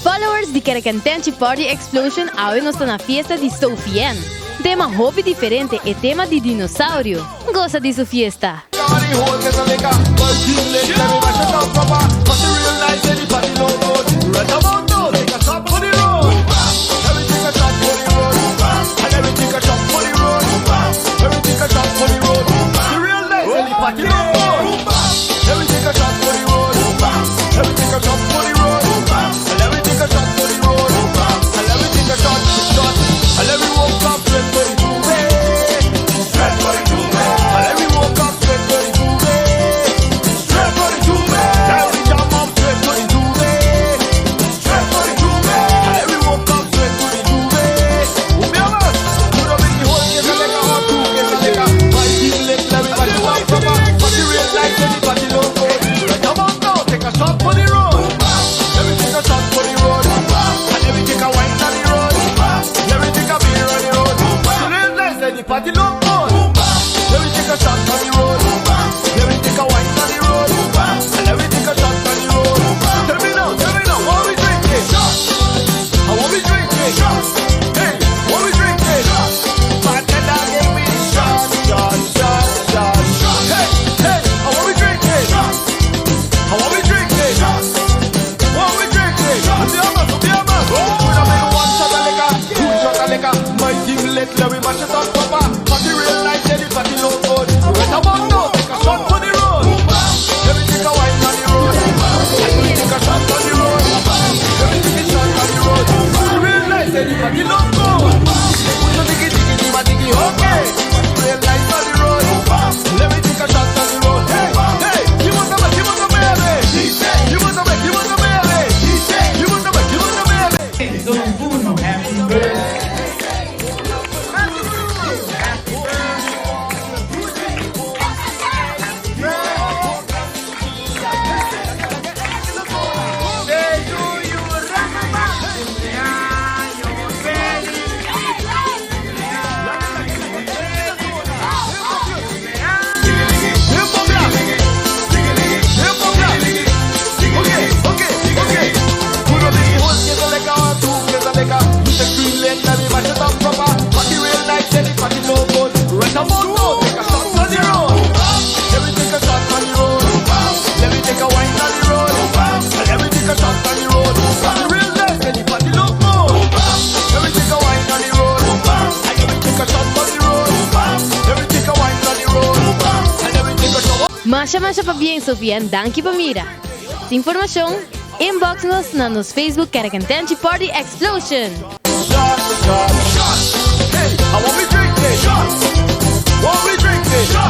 Followers de Caracantense Party Explosion hoje nós na fiesta de Sofien. Tema hobby diferente e tema de dinossauro. Gosta de sua fiesta? Party look good. Let me take a shot on the road. Let me take a wine on the road. And let me take a shot on the road. Tell me now, what we drinking? How what we drinking? Hey, what we drinking? Bartender gave me shot. Hey, how what we drinking? How what we drinking? What we drinking? Ubiama. We don't make one shot of liquor, two shot of liquor. My team let me mash it up. Party real nice, and the party look good. Right about now, take a shot for the road. Let me take a wine on the road. Let me take a shot on the road. Let me take a shot on the road. Party real nice, and the party look good. Put your diggy, okay. Party real nice on the road. Let me take a shot on the road. Hey, you want to baby. You want to baby. You want to baby. You want to baby. So, Bruno, happy birthday. Masha pa bien, Sofien, danke pa mira. Informação, inbox-nos na nos Facebook Caracantense Party Explosion. Hey, I want me drinking. What we drinking?